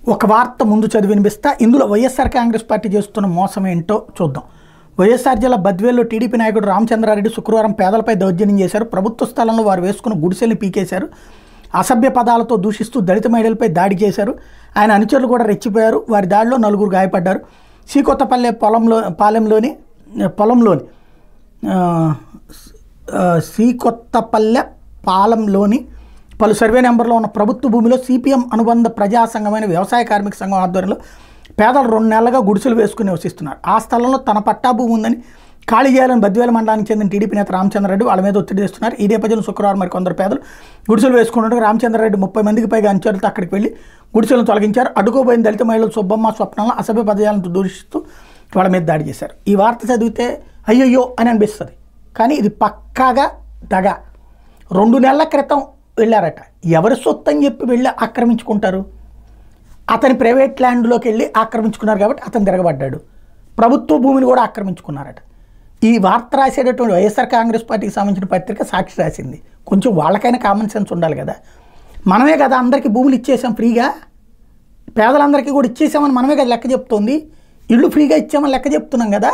ఒక వార్త ముందు చదివి వినిపిస్తా. ఇందులో వైఎస్ఆర్ కాంగ్రెస్ పార్టీ చేస్తున్న మోసం ఏంటో చూద్దాం. వైఎస్ఆర్ జిల్లా బద్వేల్లో టీడీపీ నాయకుడు రామచంద్రారెడ్డి శుక్రవారం పేదలపై దౌర్జన్యం చేశారు. ప్రభుత్వ స్థలంలో వారు వేసుకున్న గుడిసెల్ని పీకేశారు. అసభ్య పదాలతో దూషిస్తూ దళిత మహిళలపై దాడి చేశారు. ఆయన అనుచరులు కూడా రెచ్చిపోయారు. వారి దాడిలో 4 గాయపడ్డారు. శ్రీకొత్తపల్లె శ్రీకొత్తపల్లె పాలెంలోని పలు సర్వే నెంబర్లో ఉన్న ప్రభుత్వ భూమిలో సిపిఎం అనుబంధ ప్రజా సంఘమైన వ్యవసాయ కార్మిక సంఘం ఆధ్వర్యంలో పేదలు 2 నెలలుగా గుడిసెలు వేసుకుని నివసిస్తున్నారు. ఆ స్థలంలో తన పట్టా భూమి ఉందని ఖాళీ చేయాలని బద్వేల మండలానికి చెందిన టీడీపీ నేత రామచంద్రారెడ్డి వాళ్ళ మీద ఒత్తిడి చేస్తున్నారు. ఈ నేపథ్యంలో శుక్రవారం మరికొందరు పేదలు గుడిసెలు వేసుకున్నట్టుగా రామచంద్రారెడ్డి 30 మందికి పైగా అనుచరులతో అక్కడికి వెళ్లి గుడిసెలను తొలగించారు. అడ్డుకోబోయిన దళిత మహిళలు సుబ్బమ్మ, స్వప్నంలో అసభ్య పదజాలను దూషిస్తూ వాళ్ళ మీద దాడి చేశారు. ఈ వార్త చదివితే అయ్యయ్యో అని అనిపిస్తుంది, కానీ ఇది పక్కాగా దగ. 2 నెలల క్రితం వెళ్ళారట. ఎవరి సొత్తు అని చెప్పి వెళ్ళి ఆక్రమించుకుంటారు? అతని ప్రైవేట్ ల్యాండ్లోకి వెళ్ళి ఆక్రమించుకున్నారు కాబట్టి అతను తిరగబడ్డాడు. ప్రభుత్వ భూమిని కూడా ఆక్రమించుకున్నారట. ఈ వార్త రాసేటటువంటి వైఎస్ఆర్ కాంగ్రెస్ పార్టీకి సంబంధించిన పత్రిక సాక్షి రాసింది. కొంచెం వాళ్ళకైనా కామన్ సెన్స్ ఉండాలి కదా. మనమే కదా అందరికీ భూములు ఇచ్చేసాం ఫ్రీగా, పేదలందరికీ కూడా ఇచ్చేసామని మనమే కదా లెక్క చెప్తోంది. ఇళ్ళు ఫ్రీగా ఇచ్చామని లెక్క చెప్తున్నాం కదా.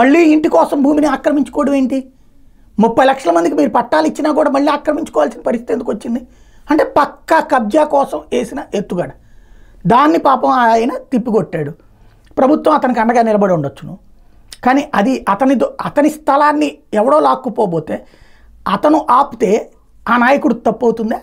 మళ్ళీ ఇంటి కోసం భూమిని ఆక్రమించుకోవడం ఏంటి? 30 లక్షల మందికి మీరు పట్టాలు ఇచ్చినా కూడా మళ్ళీ ఆక్రమించుకోవాల్సిన పరిస్థితి ఎందుకు వచ్చింది? అంటే పక్కా కబ్జా కోసం వేసిన ఎత్తుగడ. దాన్ని పాపం ఆయన తిప్పికొట్టాడు. ప్రభుత్వం అతనికి అండగా నిలబడి ఉండొచ్చును, కానీ అది అతని స్థలాన్ని ఎవడో లాక్కుపోతే అతను ఆపితే ఆ నాయకుడు తప్పు అవుతుందా?